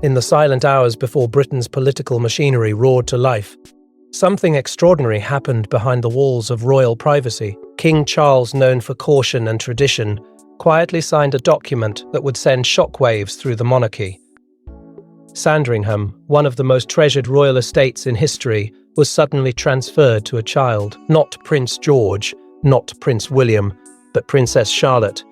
in the silent hours before Britain's political machinery roared to life, something extraordinary happened behind the walls of royal privacy. King Charles, known for caution and tradition, quietly signed a document that would send shockwaves through the monarchy. Sandringham, one of the most treasured royal estates in history, was suddenly transferred to a child, not Prince George, not Prince William, but Princess Charlotte,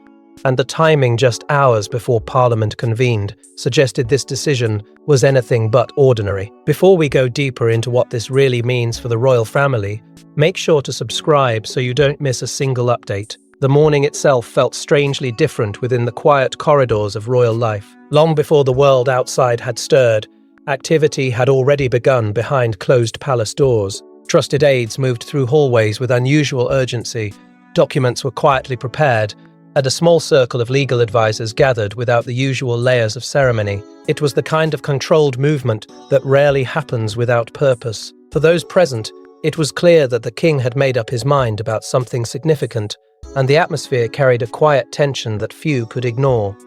and the timing just hours before Parliament convened suggested this decision was anything but ordinary. Before we go deeper into what this really means for the royal family, make sure to subscribe so you don't miss a single update. The morning itself felt strangely different within the quiet corridors of royal life. Long before the world outside had stirred, activity had already begun behind closed palace doors. Trusted aides moved through hallways with unusual urgency, documents were quietly prepared, and a small circle of legal advisors gathered without the usual layers of ceremony. It was the kind of controlled movement that rarely happens without purpose. For those present, it was clear that the king had made up his mind about something significant, and the atmosphere carried a quiet tension that few could ignore.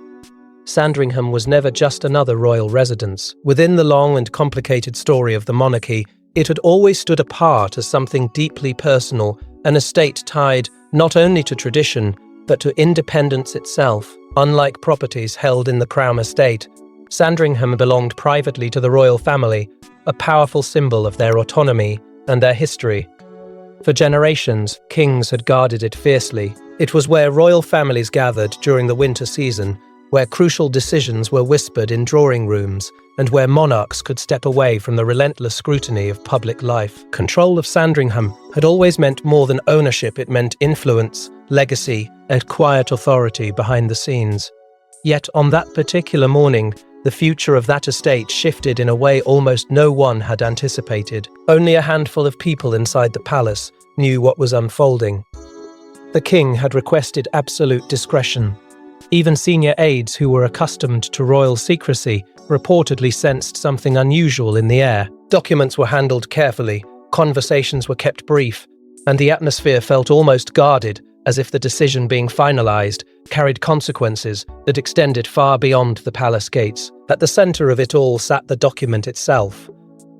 Sandringham was never just another royal residence. Within the long and complicated story of the monarchy, it had always stood apart as something deeply personal, an estate tied not only to tradition, but to independence itself. Unlike properties held in the Crown estate, Sandringham belonged privately to the royal family, a powerful symbol of their autonomy and their history. For generations, kings had guarded it fiercely. It was where royal families gathered during the winter season, where crucial decisions were whispered in drawing rooms, and where monarchs could step away from the relentless scrutiny of public life. Control of Sandringham had always meant more than ownership. It meant influence, legacy, and quiet authority behind the scenes. Yet on that particular morning, the future of that estate shifted in a way almost no one had anticipated. Only a handful of people inside the palace knew what was unfolding. The king had requested absolute discretion. Even senior aides who were accustomed to royal secrecy reportedly sensed something unusual in the air. Documents were handled carefully, conversations were kept brief, and the atmosphere felt almost guarded, as if the decision being finalized carried consequences that extended far beyond the palace gates. At the center of it all sat the document itself.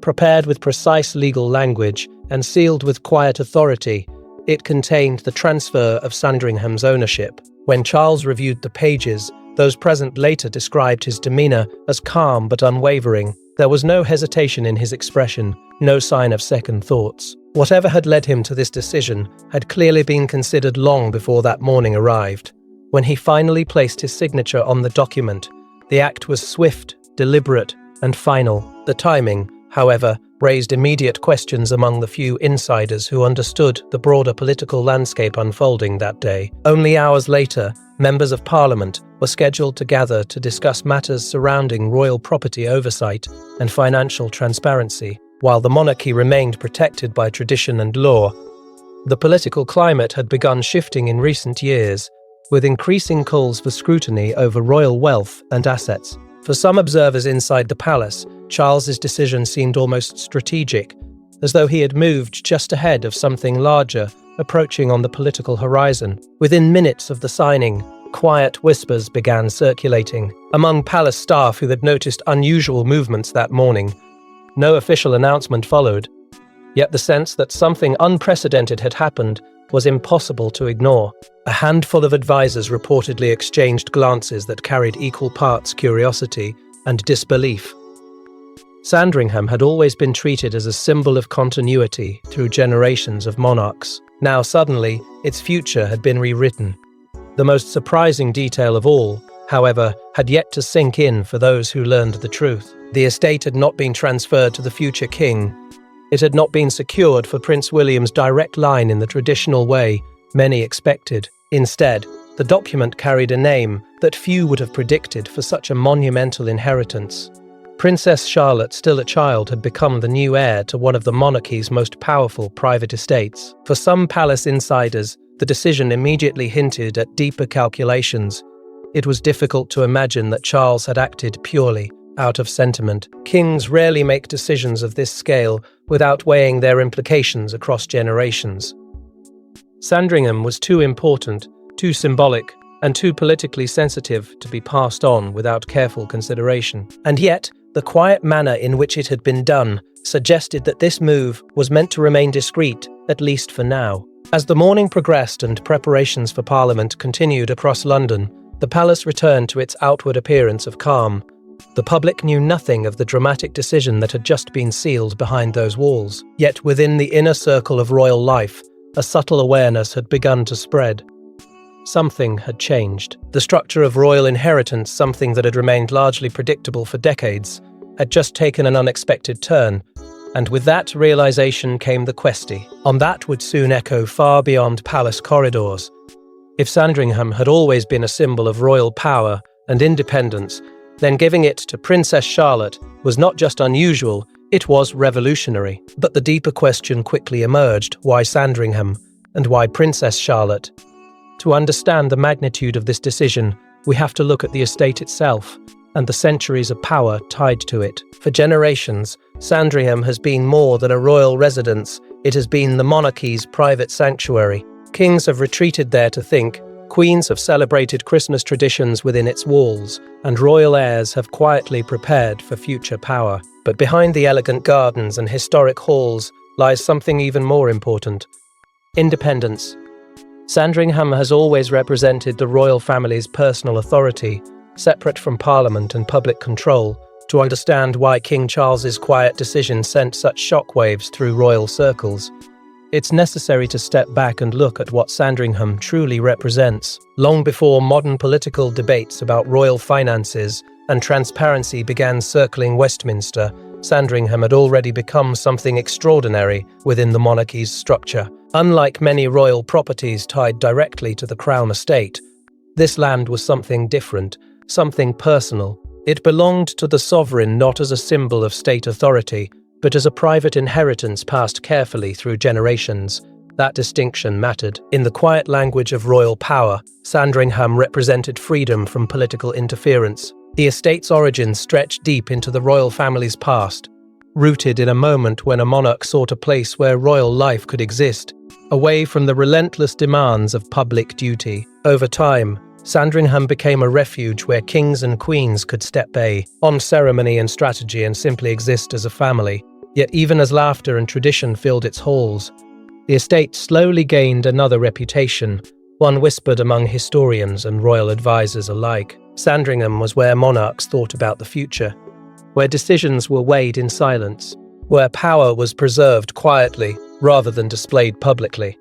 Prepared with precise legal language and sealed with quiet authority, it contained the transfer of Sandringham's ownership. When Charles reviewed the pages, those present later described his demeanor as calm but unwavering. There was no hesitation in his expression, no sign of second thoughts. Whatever had led him to this decision had clearly been considered long before that morning arrived. When he finally placed his signature on the document, the act was swift, deliberate, and final. The timing, however, raised immediate questions among the few insiders who understood the broader political landscape unfolding that day. Only hours later, members of Parliament were scheduled to gather to discuss matters surrounding royal property oversight and financial transparency. While the monarchy remained protected by tradition and law, the political climate had begun shifting in recent years, with increasing calls for scrutiny over royal wealth and assets. For some observers inside the palace, Charles's decision seemed almost strategic, as though he had moved just ahead of something larger approaching on the political horizon. Within minutes of the signing, quiet whispers began circulating among palace staff who had noticed unusual movements that morning. No official announcement followed, yet the sense that something unprecedented had happened was impossible to ignore. A handful of advisors reportedly exchanged glances that carried equal parts curiosity and disbelief. Sandringham had always been treated as a symbol of continuity through generations of monarchs. Now suddenly, its future had been rewritten. The most surprising detail of all, however, had yet to sink in for those who learned the truth. The estate had not been transferred to the future king. It had not been secured for Prince William's direct line in the traditional way many expected. Instead, the document carried a name that few would have predicted for such a monumental inheritance. Princess Charlotte, still a child, had become the new heir to one of the monarchy's most powerful private estates. For some palace insiders, the decision immediately hinted at deeper calculations. It was difficult to imagine that Charles had acted purely out of sentiment. Kings rarely make decisions of this scale without weighing their implications across generations. Sandringham was too important, too symbolic, and too politically sensitive to be passed on without careful consideration. And yet, the quiet manner in which it had been done suggested that this move was meant to remain discreet, at least for now. As the morning progressed and preparations for Parliament continued across London, the palace returned to its outward appearance of calm. The public knew nothing of the dramatic decision that had just been sealed behind those walls. Yet within the inner circle of royal life, a subtle awareness had begun to spread. Something had changed. The structure of royal inheritance, something that had remained largely predictable for decades, had just taken an unexpected turn, and with that realization came the question on that would soon echo far beyond palace corridors. If Sandringham had always been a symbol of royal power and independence, then giving it to Princess Charlotte was not just unusual, it was revolutionary. But the deeper question quickly emerged: why Sandringham, and why Princess Charlotte? To understand the magnitude of this decision, we have to look at the estate itself and the centuries of power tied to it. For generations, Sandringham has been more than a royal residence. It has been the monarchy's private sanctuary. Kings have retreated there to think, queens have celebrated Christmas traditions within its walls, and royal heirs have quietly prepared for future power. But behind the elegant gardens and historic halls lies something even more important: independence. Sandringham has always represented the royal family's personal authority, separate from Parliament and public control. To understand why King Charles's quiet decision sent such shockwaves through royal circles, it's necessary to step back and look at what Sandringham truly represents. Long before modern political debates about royal finances and transparency began circling Westminster, Sandringham had already become something extraordinary within the monarchy's structure. Unlike many royal properties tied directly to the Crown estate, this land was something different, something personal. It belonged to the sovereign not as a symbol of state authority, but as a private inheritance passed carefully through generations. That distinction mattered. In the quiet language of royal power, Sandringham represented freedom from political interference. The estate's origins stretched deep into the royal family's past, rooted in a moment when a monarch sought a place where royal life could exist, away from the relentless demands of public duty. Over time, Sandringham became a refuge where kings and queens could step away on ceremony and strategy and simply exist as a family. Yet even as laughter and tradition filled its halls, the estate slowly gained another reputation, one whispered among historians and royal advisors alike. Sandringham was where monarchs thought about the future, where decisions were weighed in silence, where power was preserved quietly rather than displayed publicly.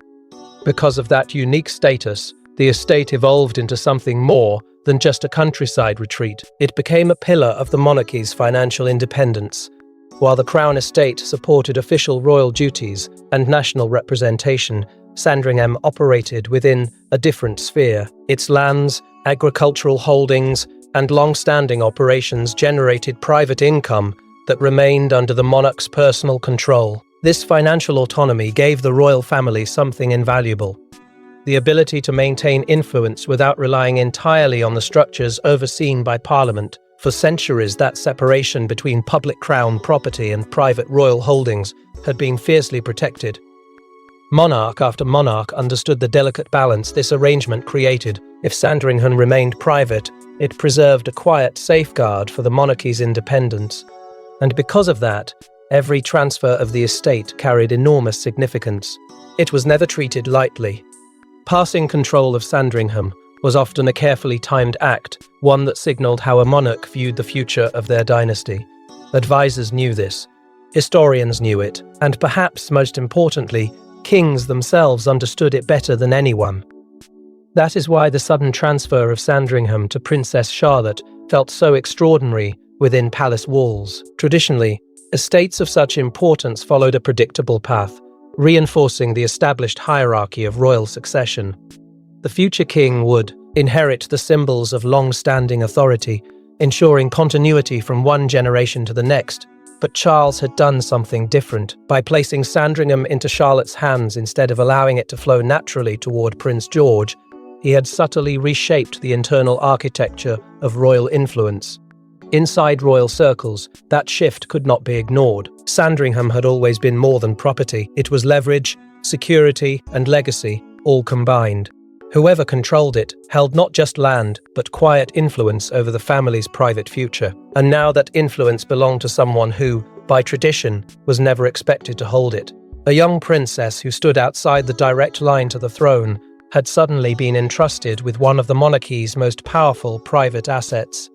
Because of that unique status, the estate evolved into something more than just a countryside retreat. It became a pillar of the monarchy's financial independence. While the Crown estate supported official royal duties and national representation, Sandringham operated within a different sphere. Its lands, agricultural holdings, and long-standing operations generated private income that remained under the monarch's personal control. This financial autonomy gave the royal family something invaluable: the ability to maintain influence without relying entirely on the structures overseen by Parliament. For centuries, that separation between public crown property and private royal holdings had been fiercely protected. Monarch after monarch understood the delicate balance this arrangement created. If Sandringham remained private, it preserved a quiet safeguard for the monarchy's independence. And because of that, every transfer of the estate carried enormous significance. It was never treated lightly. Passing control of Sandringham was often a carefully timed act, one that signaled how a monarch viewed the future of their dynasty. Advisors knew this, historians knew it, and perhaps most importantly, kings themselves understood it better than anyone. That is why the sudden transfer of Sandringham to Princess Charlotte felt so extraordinary within palace walls. Traditionally, estates of such importance followed a predictable path, reinforcing the established hierarchy of royal succession. The future king would inherit the symbols of long-standing authority, ensuring continuity from one generation to the next. But Charles had done something different. By placing Sandringham into Charlotte's hands instead of allowing it to flow naturally toward Prince George, he had subtly reshaped the internal architecture of royal influence. Inside royal circles, that shift could not be ignored. Sandringham had always been more than property. It was leverage, security, and legacy, all combined. Whoever controlled it held not just land, but quiet influence over the family's private future. And now that influence belonged to someone who, by tradition, was never expected to hold it. A young princess who stood outside the direct line to the throne had suddenly been entrusted with one of the monarchy's most powerful private assets.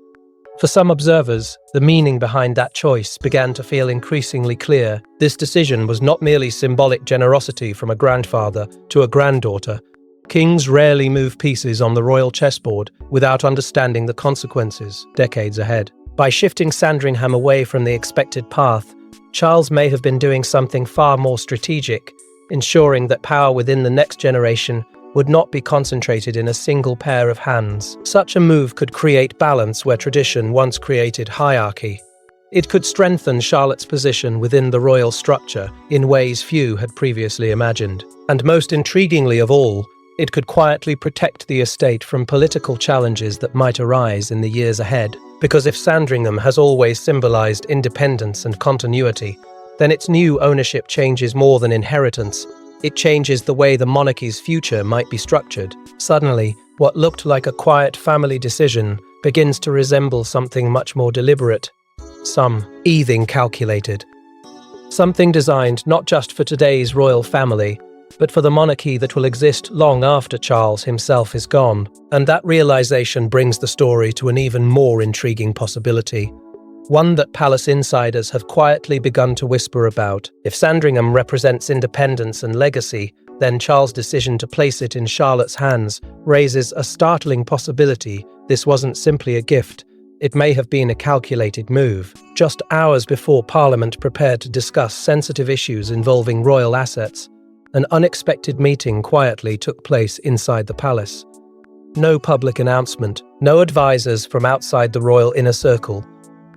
For some observers, the meaning behind that choice began to feel increasingly clear. This decision was not merely symbolic generosity from a grandfather to a granddaughter. Kings rarely move pieces on the royal chessboard without understanding the consequences decades ahead. By shifting Sandringham away from the expected path, Charles may have been doing something far more strategic, ensuring that power within the next generation would not be concentrated in a single pair of hands. Such a move could create balance where tradition once created hierarchy. It could strengthen Charlotte's position within the royal structure in ways few had previously imagined. And most intriguingly of all, it could quietly protect the estate from political challenges that might arise in the years ahead. Because if Sandringham has always symbolized independence and continuity, then its new ownership changes more than inheritance. It changes the way the monarchy's future might be structured. Suddenly, what looked like a quiet family decision begins to resemble something much more deliberate, even calculated. Something designed not just for today's royal family, but for the monarchy that will exist long after Charles himself is gone. And that realization brings the story to an even more intriguing possibility. One that palace insiders have quietly begun to whisper about. If Sandringham represents independence and legacy, then Charles' decision to place it in Charlotte's hands raises a startling possibility. This wasn't simply a gift. It may have been a calculated move. Just hours before Parliament prepared to discuss sensitive issues involving royal assets, an unexpected meeting quietly took place inside the palace. No public announcement, no advisors from outside the royal inner circle.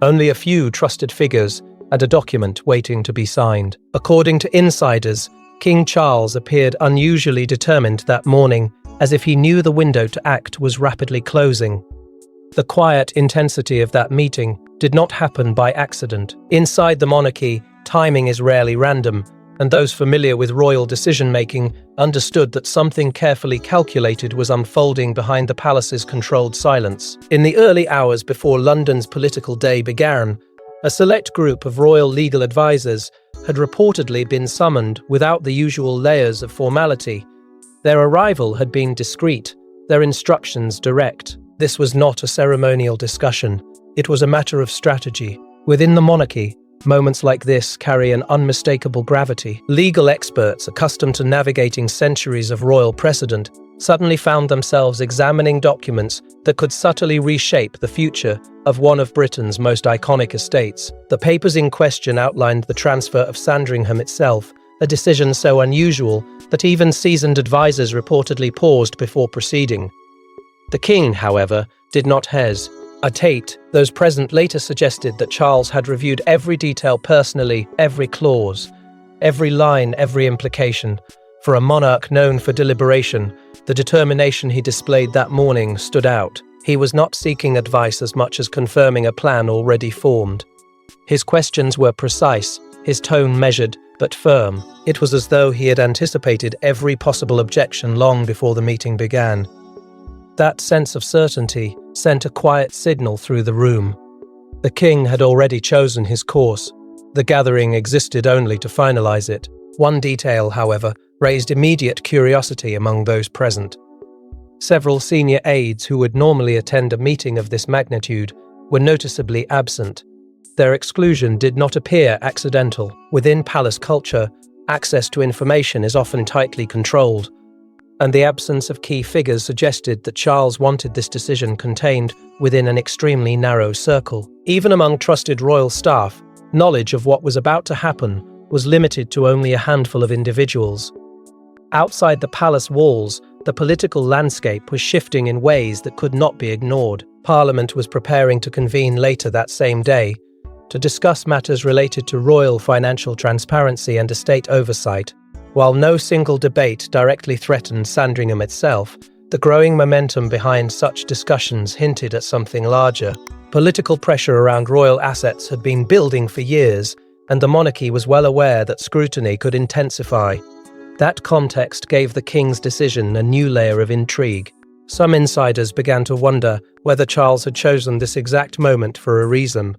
Only a few trusted figures and a document waiting to be signed. According to insiders, King Charles appeared unusually determined that morning, as if he knew the window to act was rapidly closing. The quiet intensity of that meeting did not happen by accident. Inside the monarchy, timing is rarely random, and those familiar with royal decision-making understood that something carefully calculated was unfolding behind the palace's controlled silence. In the early hours before London's political day began, a select group of royal legal advisors had reportedly been summoned without the usual layers of formality. Their arrival had been discreet, their instructions direct. This was not a ceremonial discussion. It was a matter of strategy. Within the monarchy, moments like this carry an unmistakable gravity. Legal experts, accustomed to navigating centuries of royal precedent, suddenly found themselves examining documents that could subtly reshape the future of one of Britain's most iconic estates. The papers in question outlined the transfer of Sandringham itself, a decision so unusual that even seasoned advisors reportedly paused before proceeding. The king, however, did not hesitate. Those present later suggested that Charles had reviewed every detail personally, every clause, every line, every implication. For a monarch known for deliberation, the determination he displayed that morning stood out. He was not seeking advice as much as confirming a plan already formed. His questions were precise, his tone measured but firm. It was as though he had anticipated every possible objection long before the meeting began. That sense of certainty sent a quiet signal through the room. The king had already chosen his course. The gathering existed only to finalize it. One detail, however, raised immediate curiosity among those present. Several senior aides who would normally attend a meeting of this magnitude were noticeably absent. Their exclusion did not appear accidental. Within palace culture, access to information is often tightly controlled, and the absence of key figures suggested that Charles wanted this decision contained within an extremely narrow circle. Even among trusted royal staff, knowledge of what was about to happen was limited to only a handful of individuals. Outside the palace walls, the political landscape was shifting in ways that could not be ignored. Parliament was preparing to convene later that same day to discuss matters related to royal financial transparency and estate oversight. While no single debate directly threatened Sandringham itself, the growing momentum behind such discussions hinted at something larger. Political pressure around royal assets had been building for years, and the monarchy was well aware that scrutiny could intensify. That context gave the king's decision a new layer of intrigue. Some insiders began to wonder whether Charles had chosen this exact moment for a reason.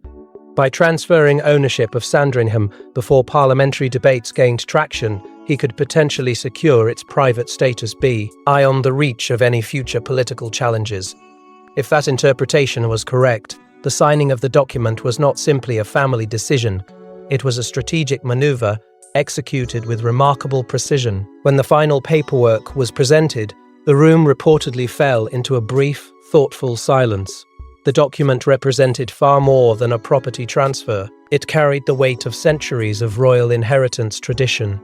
By transferring ownership of Sandringham before parliamentary debates gained traction, he could potentially secure its private status beyond the reach of any future political challenges. If that interpretation was correct, the signing of the document was not simply a family decision. It was a strategic maneuver executed with remarkable precision. When the final paperwork was presented, the room reportedly fell into a brief, thoughtful silence. The document represented far more than a property transfer. It carried the weight of centuries of royal inheritance tradition.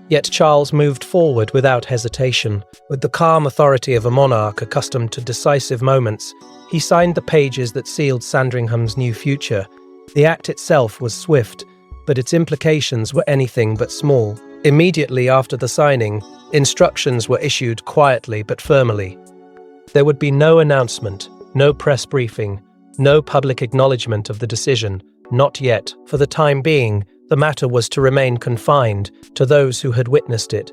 Yet Charles moved forward without hesitation. With the calm authority of a monarch accustomed to decisive moments, he signed the pages that sealed Sandringham's new future. The act itself was swift, but its implications were anything but small. Immediately after the signing, instructions were issued quietly but firmly. There would be no announcement, no press briefing, no public acknowledgement of the decision, not yet. For the time being, the matter was to remain confined to those who had witnessed it.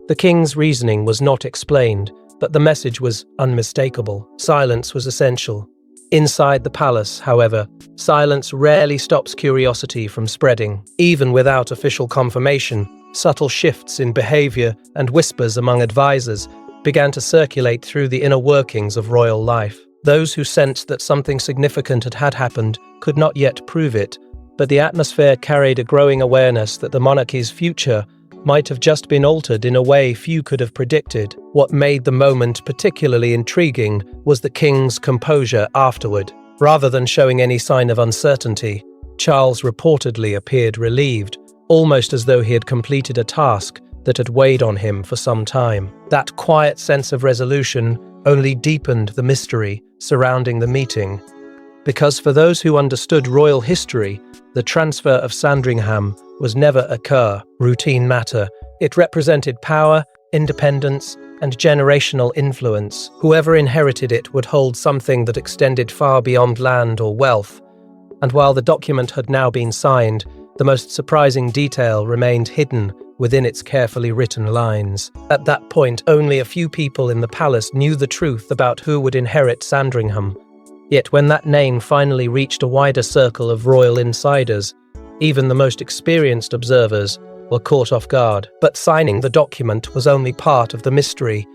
The king's reasoning was not explained, but the message was unmistakable. Silence was essential. Inside the palace, however, silence rarely stops curiosity from spreading. Even without official confirmation, subtle shifts in behavior and whispers among advisors began to circulate through the inner workings of royal life. Those who sensed that something significant had happened could not yet prove it, but the atmosphere carried a growing awareness that the monarchy's future might have just been altered in a way few could have predicted. What made the moment particularly intriguing was the king's composure afterward. Rather than showing any sign of uncertainty, Charles reportedly appeared relieved, almost as though he had completed a task that had weighed on him for some time. That quiet sense of resolution only deepened the mystery surrounding the meeting. Because for those who understood royal history, the transfer of Sandringham was never a routine matter. It represented power, independence, and generational influence. Whoever inherited it would hold something that extended far beyond land or wealth. And while the document had now been signed, the most surprising detail remained hidden within its carefully written lines. At that point, only a few people in the palace knew the truth about who would inherit Sandringham. Yet when that name finally reached a wider circle of royal insiders, even the most experienced observers were caught off guard. But signing the document was only part of the mystery.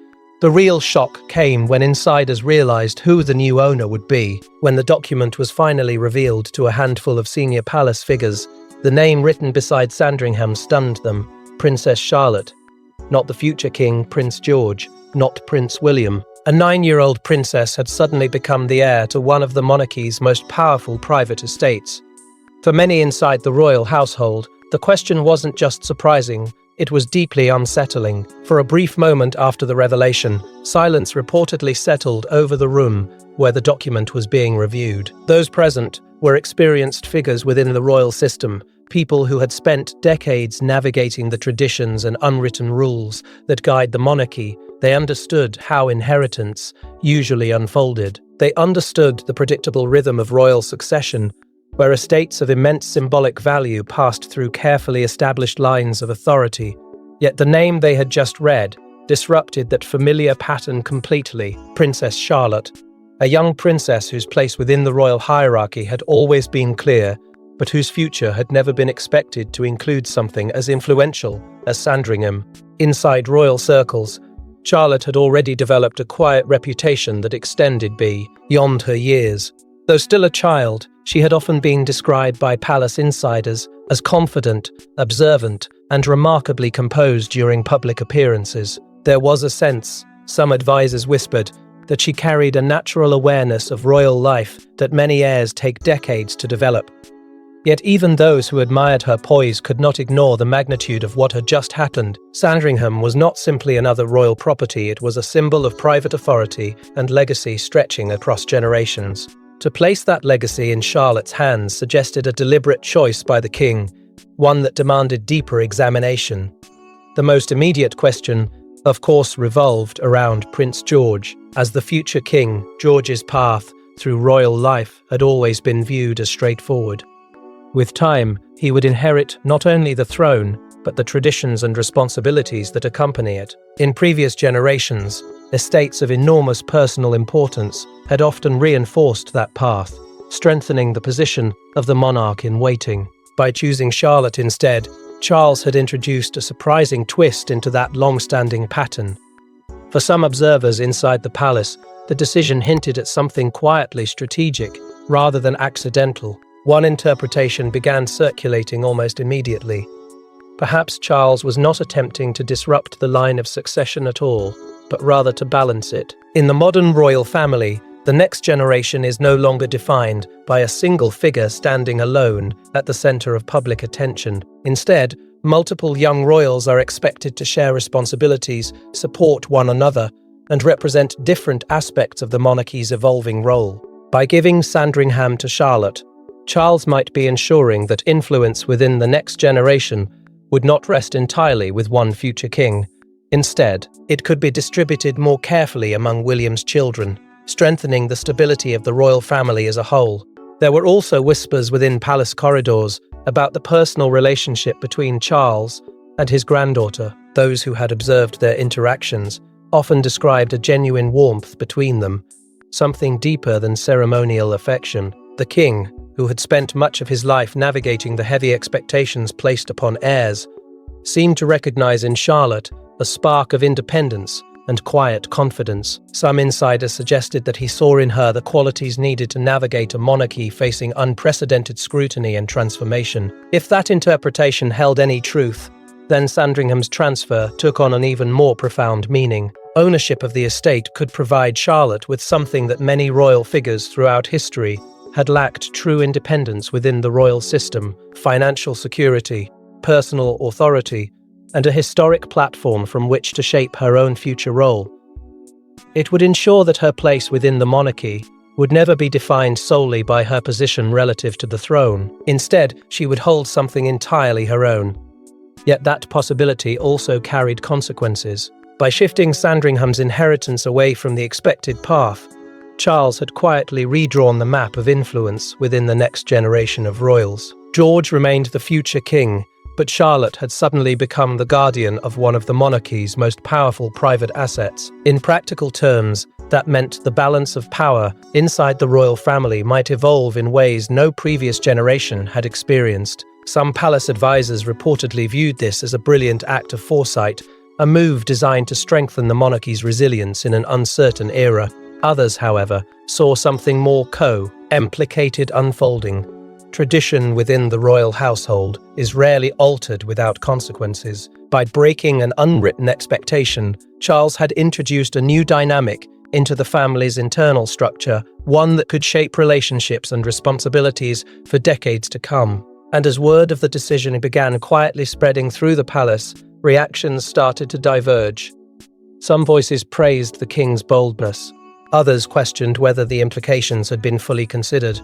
The real shock came when insiders realized who the new owner would be. When the document was finally revealed to a handful of senior palace figures, the name written beside Sandringham stunned them: Princess Charlotte. Not the future king, Prince George, not Prince William. A 9-year-old princess had suddenly become the heir to one of the monarchy's most powerful private estates. For many inside the royal household, the question wasn't just surprising, it was deeply unsettling. For a brief moment after the revelation, silence reportedly settled over the room where the document was being reviewed. Those present were experienced figures within the royal system, people who had spent decades navigating the traditions and unwritten rules that guide the monarchy. They understood how inheritance usually unfolded. They understood the predictable rhythm of royal succession, where estates of immense symbolic value passed through carefully established lines of authority. Yet the name they had just read disrupted that familiar pattern completely. Princess Charlotte, a young princess whose place within the royal hierarchy had always been clear, but whose future had never been expected to include something as influential as Sandringham. Inside royal circles, Charlotte had already developed a quiet reputation that extended beyond her years. Though still a child, she had often been described by palace insiders as confident, observant, and remarkably composed during public appearances. There was a sense, some advisors whispered, that she carried a natural awareness of royal life that many heirs take decades to develop. Yet even those who admired her poise could not ignore the magnitude of what had just happened. Sandringham was not simply another royal property, it was a symbol of private authority and legacy stretching across generations. To place that legacy in Charlotte's hands suggested a deliberate choice by the king, one that demanded deeper examination. The most immediate question, of course, revolved around Prince George. As the future king, George's path through royal life had always been viewed as straightforward. With time, he would inherit not only the throne, but the traditions and responsibilities that accompany it. In previous generations, estates of enormous personal importance had often reinforced that path, strengthening the position of the monarch in waiting. By choosing Charlotte instead, Charles had introduced a surprising twist into that long-standing pattern. For some observers inside the palace, the decision hinted at something quietly strategic, rather than accidental. One interpretation began circulating almost immediately. Perhaps Charles was not attempting to disrupt the line of succession at all, but rather to balance it. In the modern royal family, the next generation is no longer defined by a single figure standing alone at the center of public attention. Instead, multiple young royals are expected to share responsibilities, support one another, and represent different aspects of the monarchy's evolving role. By giving Sandringham to Charlotte, Charles might be ensuring that influence within the next generation would not rest entirely with one future king. Instead, it could be distributed more carefully among William's children, strengthening the stability of the royal family as a whole. There were also whispers within palace corridors about the personal relationship between Charles and his granddaughter. Those who had observed their interactions often described a genuine warmth between them, something deeper than ceremonial affection. The king, who had spent much of his life navigating the heavy expectations placed upon heirs, seemed to recognize in Charlotte a spark of independence and quiet confidence. Some insiders suggested that he saw in her the qualities needed to navigate a monarchy facing unprecedented scrutiny and transformation. If that interpretation held any truth, then Sandringham's transfer took on an even more profound meaning. Ownership of the estate could provide Charlotte with something that many royal figures throughout history had lacked: true independence within the royal system, financial security, personal authority, and a historic platform from which to shape her own future role. It would ensure that her place within the monarchy would never be defined solely by her position relative to the throne. Instead, she would hold something entirely her own. Yet that possibility also carried consequences. By shifting Sandringham's inheritance away from the expected path, Charles had quietly redrawn the map of influence within the next generation of royals. George remained the future king, but Charlotte had suddenly become the guardian of one of the monarchy's most powerful private assets. In practical terms, that meant the balance of power inside the royal family might evolve in ways no previous generation had experienced. Some palace advisors reportedly viewed this as a brilliant act of foresight, a move designed to strengthen the monarchy's resilience in an uncertain era. Others, however, saw something more complicated unfolding. Tradition within the royal household is rarely altered without consequences. By breaking an unwritten expectation, Charles had introduced a new dynamic into the family's internal structure, one that could shape relationships and responsibilities for decades to come. And as word of the decision began quietly spreading through the palace, reactions started to diverge. Some voices praised the king's boldness. Others questioned whether the implications had been fully considered.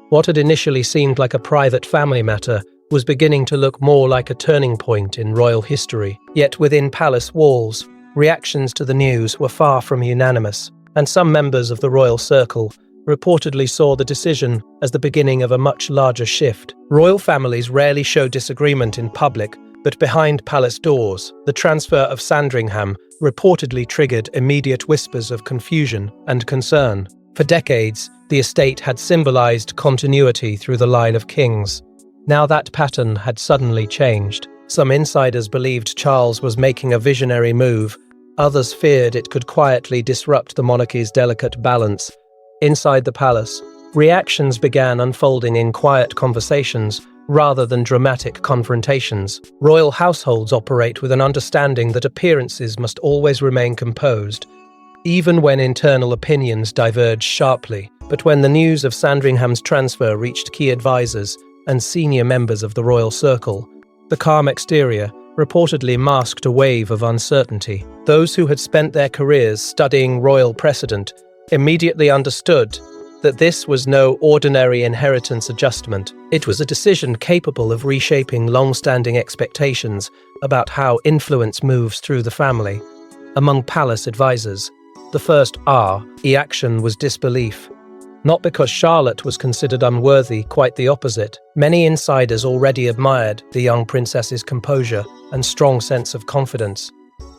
What had initially seemed like a private family matter was beginning to look more like a turning point in royal history. Yet within palace walls, reactions to the news were far from unanimous, and some members of the royal circle reportedly saw the decision as the beginning of a much larger shift. Royal families rarely show disagreement in public, but behind palace doors, the transfer of Sandringham reportedly triggered immediate whispers of confusion and concern. For decades, the estate had symbolized continuity through the line of kings. Now that pattern had suddenly changed. Some insiders believed Charles was making a visionary move. Others feared it could quietly disrupt the monarchy's delicate balance. Inside the palace, reactions began unfolding in quiet conversations rather than dramatic confrontations. Royal households operate with an understanding that appearances must always remain composed, even when internal opinions diverge sharply. But when the news of Sandringham's transfer reached key advisors and senior members of the royal circle, the calm exterior reportedly masked a wave of uncertainty. Those who had spent their careers studying royal precedent immediately understood that this was no ordinary inheritance adjustment. It was a decision capable of reshaping long-standing expectations about how influence moves through the family. Among palace advisors, the first reaction was disbelief. Not because Charlotte was considered unworthy, quite the opposite. Many insiders already admired the young princess's composure and strong sense of confidence.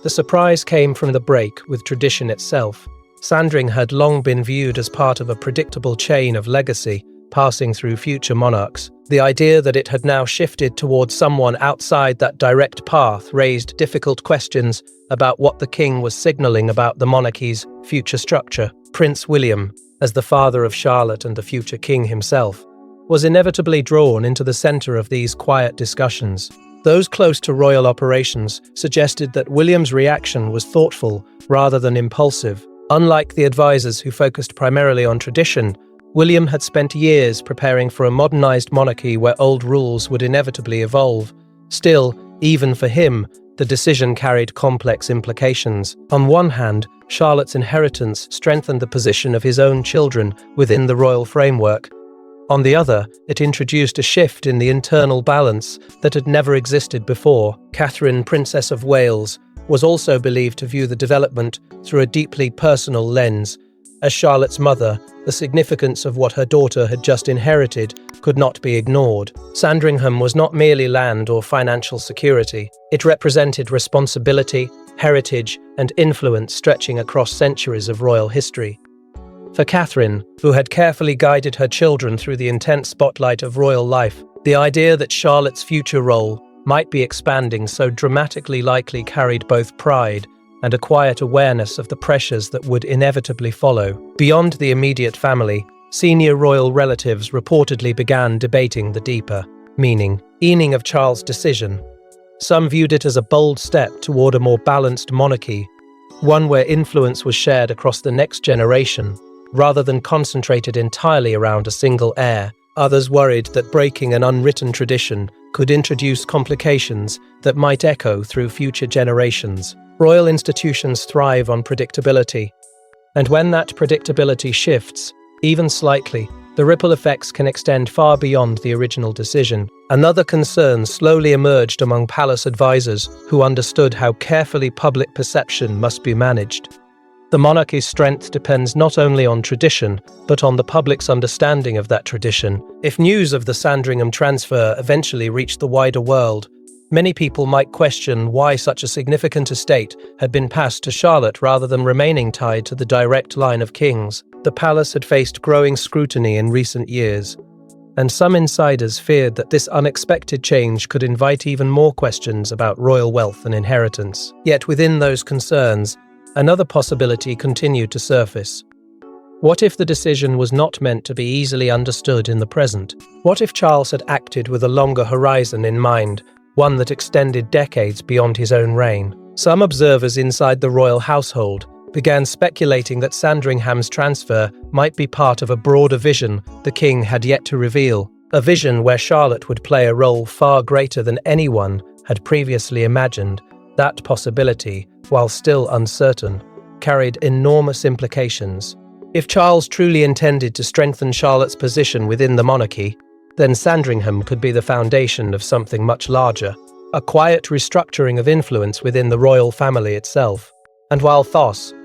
The surprise came from the break with tradition itself. Sandringham had long been viewed as part of a predictable chain of legacy passing through future monarchs. The idea that it had now shifted towards someone outside that direct path raised difficult questions about what the king was signaling about the monarchy's future structure. Prince William, as the father of Charlotte and the future king himself, was inevitably drawn into the center of these quiet discussions. Those close to royal operations suggested that William's reaction was thoughtful rather than impulsive. Unlike the advisors who focused primarily on tradition, William had spent years preparing for a modernized monarchy where old rules would inevitably evolve. Still, even for him, the decision carried complex implications. On one hand, Charlotte's inheritance strengthened the position of his own children within the royal framework. On the other, it introduced a shift in the internal balance that had never existed before. Catherine, Princess of Wales, was also believed to view the development through a deeply personal lens. As Charlotte's mother, the significance of what her daughter had just inherited could not be ignored. Sandringham was not merely land or financial security. It represented responsibility, heritage, and influence stretching across centuries of royal history. For Catherine, who had carefully guided her children through the intense spotlight of royal life, the idea that Charlotte's future role might be expanding so dramatically likely carried both pride and a quiet awareness of the pressures that would inevitably follow. Beyond the immediate family, senior royal relatives reportedly began debating the deeper meaning of Charles' decision. Some viewed it as a bold step toward a more balanced monarchy, one where influence was shared across the next generation, rather than concentrated entirely around a single heir. Others worried that breaking an unwritten tradition could introduce complications that might echo through future generations. Royal institutions thrive on predictability, and when that predictability shifts, even slightly, the ripple effects can extend far beyond the original decision. Another concern slowly emerged among palace advisors who understood how carefully public perception must be managed. The monarchy's strength depends not only on tradition, but on the public's understanding of that tradition. If news of the Sandringham transfer eventually reached the wider world, many people might question why such a significant estate had been passed to Charlotte rather than remaining tied to the direct line of kings. The palace had faced growing scrutiny in recent years, and some insiders feared that this unexpected change could invite even more questions about royal wealth and inheritance. Yet within those concerns, another possibility continued to surface. What if the decision was not meant to be easily understood in the present? What if Charles had acted with a longer horizon in mind, one that extended decades beyond his own reign? Some observers inside the royal household began speculating that Sandringham's transfer might be part of a broader vision the king had yet to reveal, a vision where Charlotte would play a role far greater than anyone had previously imagined. That possibility, while still uncertain, carried enormous implications. If Charles truly intended to strengthen Charlotte's position within the monarchy, then Sandringham could be the foundation of something much larger, a quiet restructuring of influence within the royal family itself. And while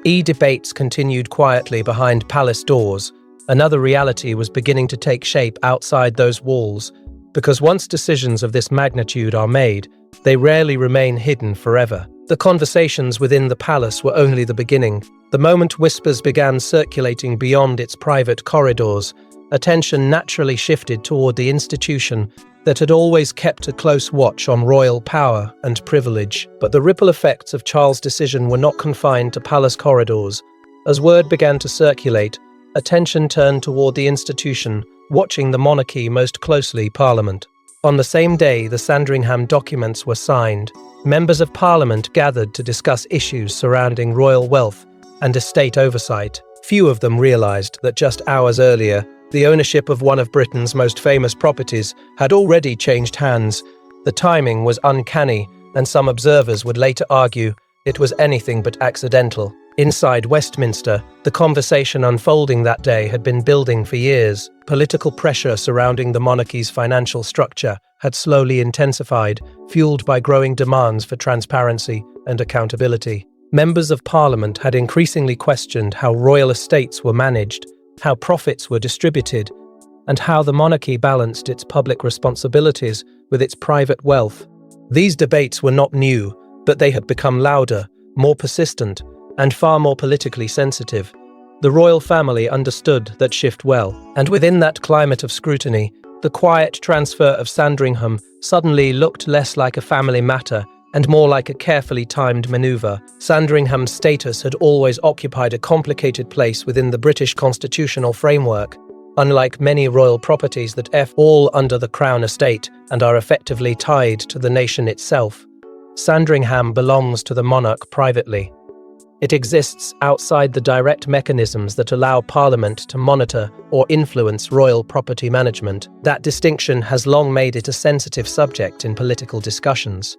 debates continued quietly behind palace doors, another reality was beginning to take shape outside those walls, because once decisions of this magnitude are made, they rarely remain hidden forever. The conversations within the palace were only the beginning. The moment whispers began circulating beyond its private corridors, attention naturally shifted toward the institution that had always kept a close watch on royal power and privilege. But the ripple effects of Charles' decision were not confined to palace corridors. As word began to circulate, attention turned toward the institution, watching the monarchy most closely, Parliament. On the same day the Sandringham documents were signed, members of Parliament gathered to discuss issues surrounding royal wealth and estate oversight. Few of them realised that just hours earlier, the ownership of one of Britain's most famous properties had already changed hands. The timing was uncanny, and some observers would later argue it was anything but accidental. Inside Westminster, the conversation unfolding that day had been building for years. Political pressure surrounding the monarchy's financial structure had slowly intensified, fueled by growing demands for transparency and accountability. Members of Parliament had increasingly questioned how royal estates were managed, how profits were distributed, and how the monarchy balanced its public responsibilities with its private wealth. These debates were not new, but they had become louder, more persistent, and far more politically sensitive. The royal family understood that shift well, and within that climate of scrutiny, the quiet transfer of Sandringham suddenly looked less like a family matter and more like a carefully timed maneuver. Sandringham's status had always occupied a complicated place within the British constitutional framework. Unlike many royal properties that all under the Crown estate and are effectively tied to the nation itself, Sandringham belongs to the monarch privately. It exists outside the direct mechanisms that allow Parliament to monitor or influence royal property management. That distinction has long made it a sensitive subject in political discussions.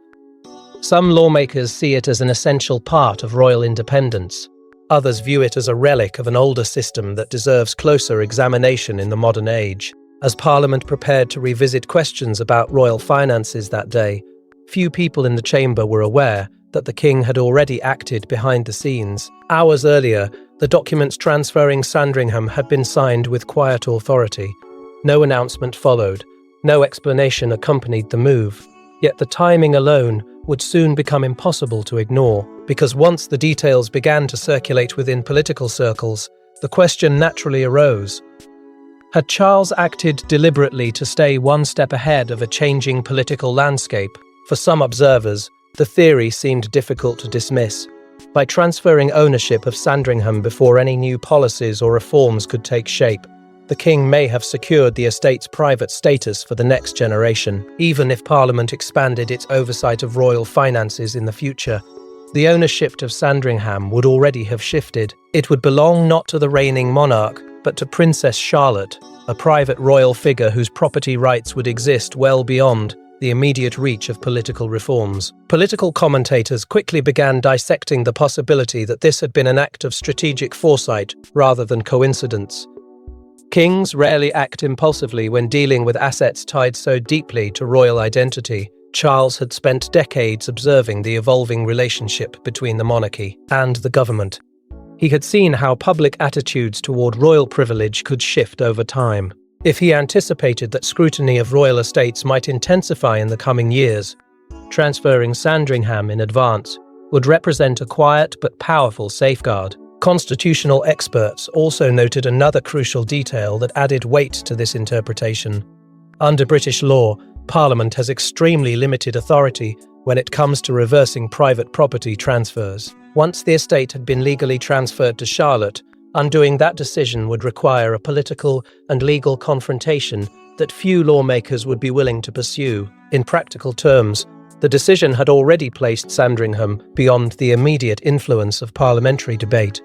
Some lawmakers see it as an essential part of royal independence. Others view it as a relic of an older system that deserves closer examination in the modern age. As Parliament prepared to revisit questions about royal finances that day, few people in the chamber were aware that the king had already acted behind the scenes. Hours earlier, the documents transferring Sandringham had been signed with quiet authority. No announcement followed. No explanation accompanied the move. Yet the timing alone would soon become impossible to ignore, because once the details began to circulate within political circles, the question naturally arose. Had Charles acted deliberately to stay one step ahead of a changing political landscape? For some observers, the theory seemed difficult to dismiss. By transferring ownership of Sandringham before any new policies or reforms could take shape, the king may have secured the estate's private status for the next generation. Even if Parliament expanded its oversight of royal finances in the future, the ownership of Sandringham would already have shifted. It would belong not to the reigning monarch, but to Princess Charlotte, a private royal figure whose property rights would exist well beyond the immediate reach of political reforms. Political commentators quickly began dissecting the possibility that this had been an act of strategic foresight rather than coincidence. Kings rarely act impulsively when dealing with assets tied so deeply to royal identity. Charles had spent decades observing the evolving relationship between the monarchy and the government. He had seen how public attitudes toward royal privilege could shift over time. If he anticipated that scrutiny of royal estates might intensify in the coming years, transferring Sandringham in advance would represent a quiet but powerful safeguard. Constitutional experts also noted another crucial detail that added weight to this interpretation. Under British law, Parliament has extremely limited authority when it comes to reversing private property transfers. Once the estate had been legally transferred to Charlotte, undoing that decision would require a political and legal confrontation that few lawmakers would be willing to pursue. In practical terms, the decision had already placed Sandringham beyond the immediate influence of parliamentary debate.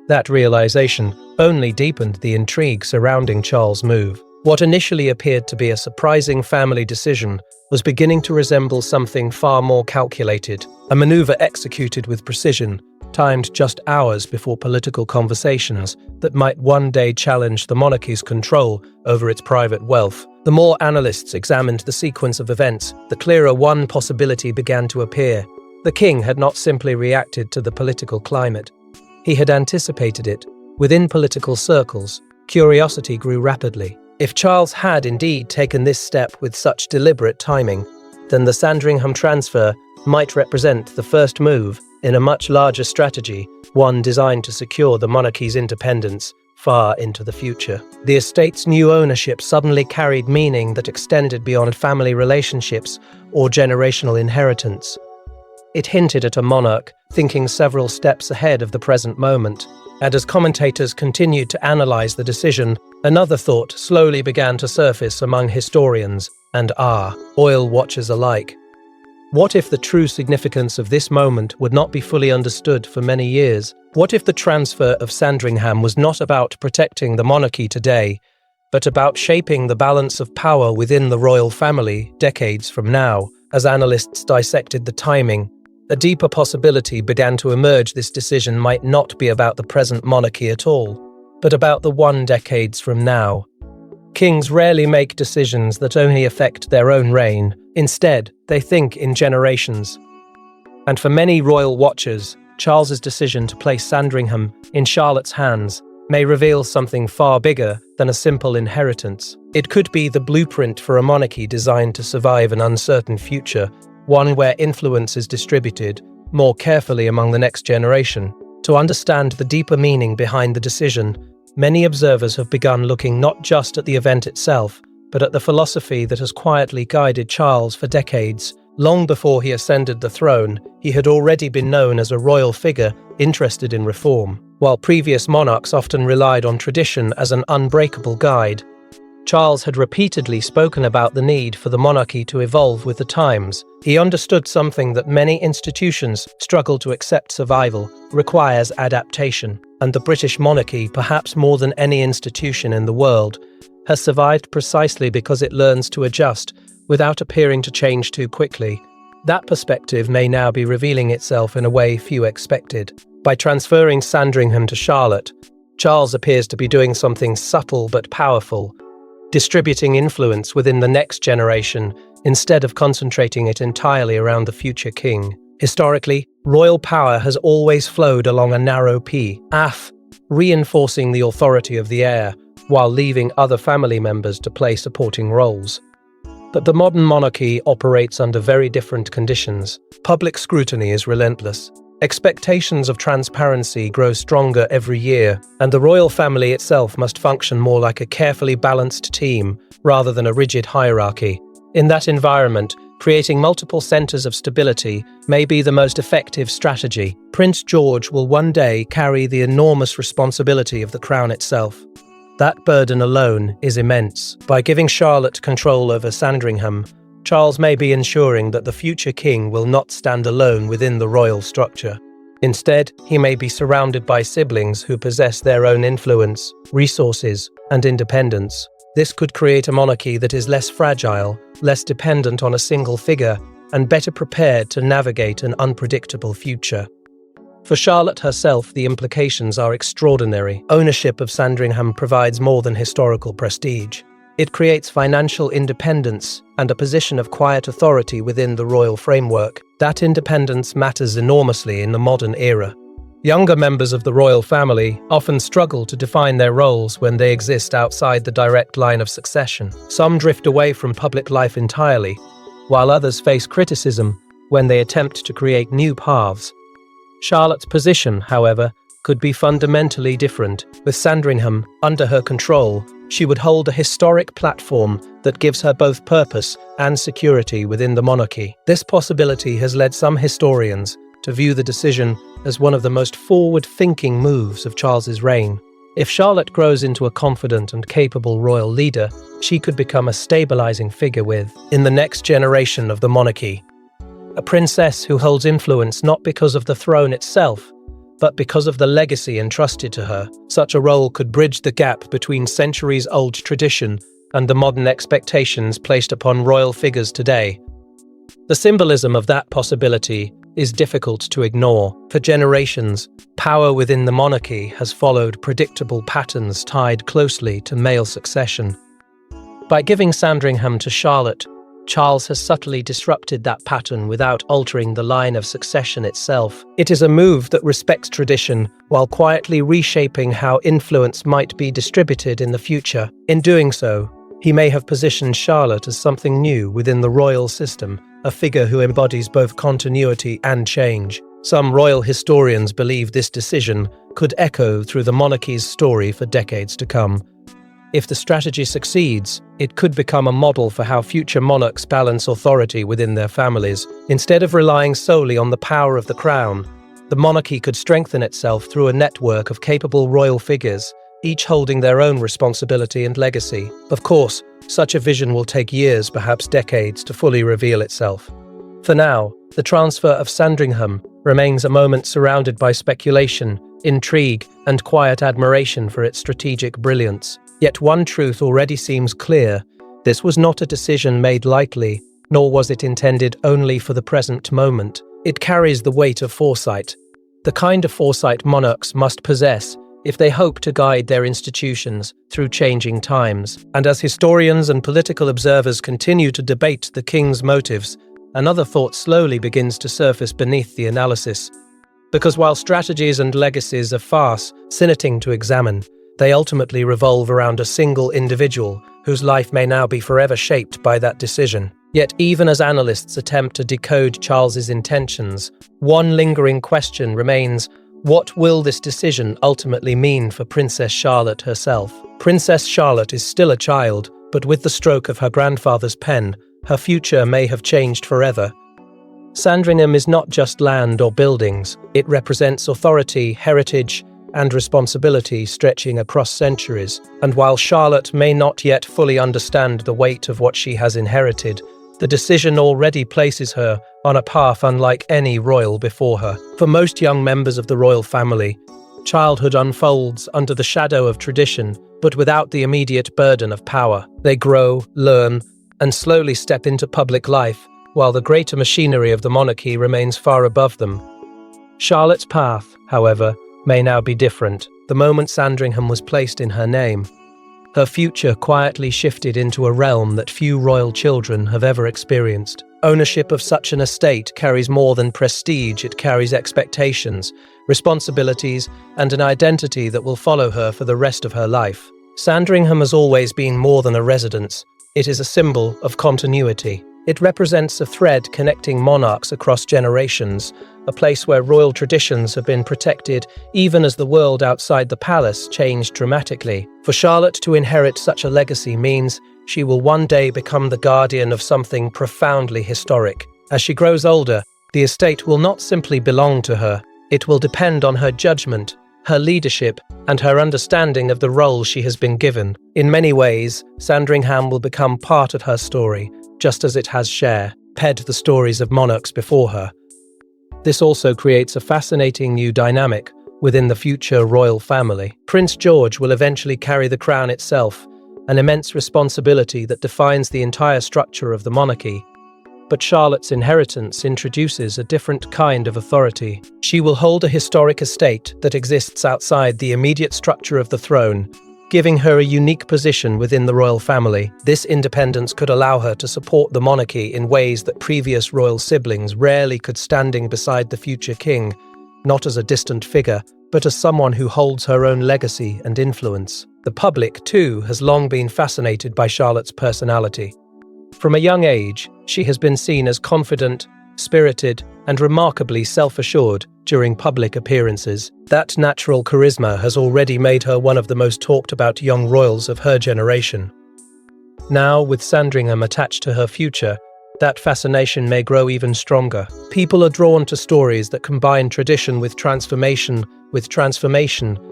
That realization only deepened the intrigue surrounding Charles' move. What initially appeared to be a surprising family decision was beginning to resemble something far more calculated, a maneuver executed with precision, timed just hours before political conversations that might one day challenge the monarchy's control over its private wealth. The more analysts examined the sequence of events, the clearer one possibility began to appear. The king had not simply reacted to the political climate. He had anticipated it. Within political circles, curiosity grew rapidly. If Charles had indeed taken this step with such deliberate timing, then the Sandringham transfer might represent the first move in a much larger strategy, one designed to secure the monarchy's independence far into the future. The estate's new ownership suddenly carried meaning that extended beyond family relationships or generational inheritance. It hinted at a monarch thinking several steps ahead of the present moment. And as commentators continued to analyze the decision, another thought slowly began to surface among historians and oil watchers alike. What if the true significance of this moment would not be fully understood for many years? What if the transfer of Sandringham was not about protecting the monarchy today, but about shaping the balance of power within the royal family decades from now? As analysts dissected the timing, a deeper possibility began to emerge. This decision might not be about the present monarchy at all, but about the one decades from now. Kings rarely make decisions that only affect their own reign. Instead, they think in generations. And for many royal watchers, Charles's decision to place Sandringham in Charlotte's hands may reveal something far bigger than a simple inheritance. It could be the blueprint for a monarchy designed to survive an uncertain future, one where influence is distributed more carefully among the next generation. To understand the deeper meaning behind the decision, many observers have begun looking not just at the event itself, but at the philosophy that has quietly guided Charles for decades. Long before he ascended the throne, he had already been known as a royal figure interested in reform. While previous monarchs often relied on tradition as an unbreakable guide, Charles had repeatedly spoken about the need for the monarchy to evolve with the times. He understood something that many institutions struggle to accept: survival requires adaptation, and the British monarchy, perhaps more than any institution in the world, has survived precisely because it learns to adjust without appearing to change too quickly. That perspective may now be revealing itself in a way few expected. By transferring Sandringham to Charlotte, Charles appears to be doing something subtle but powerful, distributing influence within the next generation instead of concentrating it entirely around the future king. Historically, royal power has always flowed along a narrow path, reinforcing the authority of the heir, while leaving other family members to play supporting roles. But the modern monarchy operates under very different conditions. Public scrutiny is relentless. Expectations of transparency grow stronger every year, and the royal family itself must function more like a carefully balanced team rather than a rigid hierarchy. In that environment, creating multiple centers of stability may be the most effective strategy. Prince George will one day carry the enormous responsibility of the crown itself. That burden alone is immense. By giving Charlotte control over Sandringham, Charles may be ensuring that the future king will not stand alone within the royal structure. Instead, he may be surrounded by siblings who possess their own influence, resources, and independence. This could create a monarchy that is less fragile, less dependent on a single figure, and better prepared to navigate an unpredictable future. For Charlotte herself, the implications are extraordinary. Ownership of Sandringham provides more than historical prestige. It creates financial independence and a position of quiet authority within the royal framework. That independence matters enormously in the modern era. Younger members of the royal family often struggle to define their roles when they exist outside the direct line of succession. Some drift away from public life entirely, while others face criticism when they attempt to create new paths. Charlotte's position, however, could be fundamentally different. With Sandringham under her control, she would hold a historic platform that gives her both purpose and security within the monarchy. This possibility has led some historians to view the decision as one of the most forward-thinking moves of Charles's reign. If Charlotte grows into a confident and capable royal leader, she could become a stabilizing figure in the next generation of the monarchy. A princess who holds influence not because of the throne itself, but because of the legacy entrusted to her. Such a role could bridge the gap between centuries-old tradition and the modern expectations placed upon royal figures today. The symbolism of that possibility is difficult to ignore. For generations, power within the monarchy has followed predictable patterns tied closely to male succession. By giving Sandringham to Charlotte, Charles has subtly disrupted that pattern without altering the line of succession itself. It is a move that respects tradition while quietly reshaping how influence might be distributed in the future. In doing so, he may have positioned Charlotte as something new within the royal system, a figure who embodies both continuity and change. Some royal historians believe this decision could echo through the monarchy's story for decades to come. If the strategy succeeds, it could become a model for how future monarchs balance authority within their families. Instead of relying solely on the power of the crown, the monarchy could strengthen itself through a network of capable royal figures, each holding their own responsibility and legacy. Of course, such a vision will take years, perhaps decades, to fully reveal itself. For now, the transfer of Sandringham remains a moment surrounded by speculation, intrigue, and quiet admiration for its strategic brilliance. Yet one truth already seems clear: this was not a decision made lightly, nor was it intended only for the present moment. It carries the weight of foresight, the kind of foresight monarchs must possess if they hope to guide their institutions through changing times. And as historians and political observers continue to debate the king's motives, another thought slowly begins to surface beneath the analysis. Because while strategies and legacies are fascinating to examine, They ultimately revolve around a single individual whose life may now be forever shaped by that decision. Yet even as analysts attempt to decode Charles's intentions, one lingering question remains: what will this decision ultimately mean for Princess Charlotte herself? Princess Charlotte is still a child, but with the stroke of her grandfather's pen, her future may have changed forever. Sandringham is not just land or buildings, it represents authority, heritage, and responsibility stretching across centuries. And while Charlotte may not yet fully understand the weight of what she has inherited, the decision already places her on a path unlike any royal before her. For most young members of the royal family, childhood unfolds under the shadow of tradition, but without the immediate burden of power. They grow, learn, and slowly step into public life, while the greater machinery of the monarchy remains far above them. Charlotte's path, however, may now be different. The moment Sandringham was placed in her name, her future quietly shifted into a realm that few royal children have ever experienced. Ownership of such an estate carries more than prestige, it carries expectations, responsibilities, and an identity that will follow her for the rest of her life. Sandringham has always been more than a residence. It is a symbol of continuity. It represents a thread connecting monarchs across generations, a place where royal traditions have been protected even as the world outside the palace changed dramatically. For Charlotte to inherit such a legacy means she will one day become the guardian of something profoundly historic. As she grows older, the estate will not simply belong to her. It will depend on her judgment, her leadership, and her understanding of the role she has been given. In many ways, Sandringham will become part of her story, just as it has ped the stories of monarchs before her. This also creates a fascinating new dynamic within the future royal family. Prince George will eventually carry the crown itself, an immense responsibility that defines the entire structure of the monarchy. But Charlotte's inheritance introduces a different kind of authority. She will hold a historic estate that exists outside the immediate structure of the throne, giving her a unique position within the royal family. This independence could allow her to support the monarchy in ways that previous royal siblings rarely could, standing beside the future king, not as a distant figure, but as someone who holds her own legacy and influence. The public, too, has long been fascinated by Charlotte's personality. From a young age, she has been seen as confident, spirited, and remarkably self-assured during public appearances. That natural charisma has already made her one of the most talked-about young royals of her generation. Now, with Sandringham attached to her future, that fascination may grow even stronger. People are drawn to stories that combine tradition with transformation,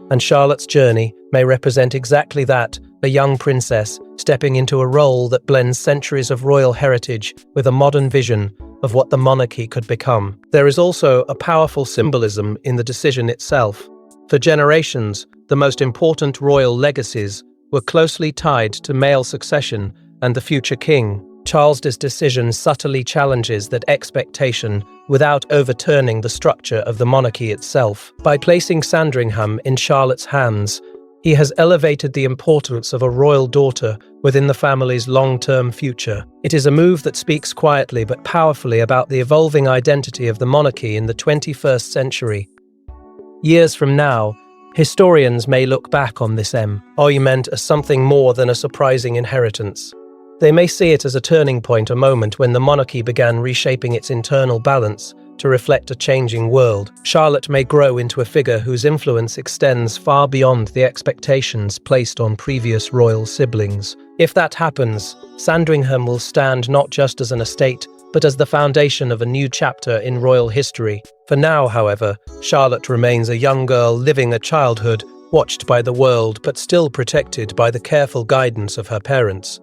and Charlotte's journey may represent exactly that, a young princess stepping into a role that blends centuries of royal heritage with a modern vision of what the monarchy could become. There is also a powerful symbolism in the decision itself. For generations, the most important royal legacies were closely tied to male succession and the future king. Charles's decision subtly challenges that expectation without overturning the structure of the monarchy itself. By placing Sandringham in Charlotte's hands, he has elevated the importance of a royal daughter within the family's long-term future. It is a move that speaks quietly but powerfully about the evolving identity of the monarchy in the 21st century. Years from now, historians may look back on this argument as something more than a surprising inheritance. They may see it as a turning point, a moment when the monarchy began reshaping its internal balance to reflect a changing world. Charlotte may grow into a figure whose influence extends far beyond the expectations placed on previous royal siblings. If that happens, Sandringham will stand not just as an estate, but as the foundation of a new chapter in royal history. For now, however, Charlotte remains a young girl living a childhood, watched by the world but still protected by the careful guidance of her parents.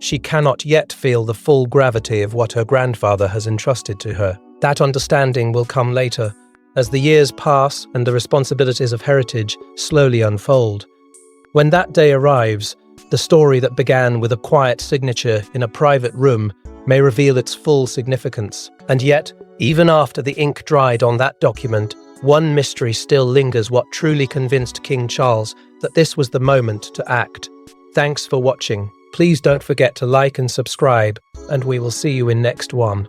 She cannot yet feel the full gravity of what her grandfather has entrusted to her. That understanding will come later, as the years pass and the responsibilities of heritage slowly unfold. When that day arrives, the story that began with a quiet signature in a private room may reveal its full significance. And yet, even after the ink dried on that document, one mystery still lingers: what truly convinced King Charles that this was the moment to act. Thanks for watching. Please don't forget to like and subscribe, and we will see you in next one.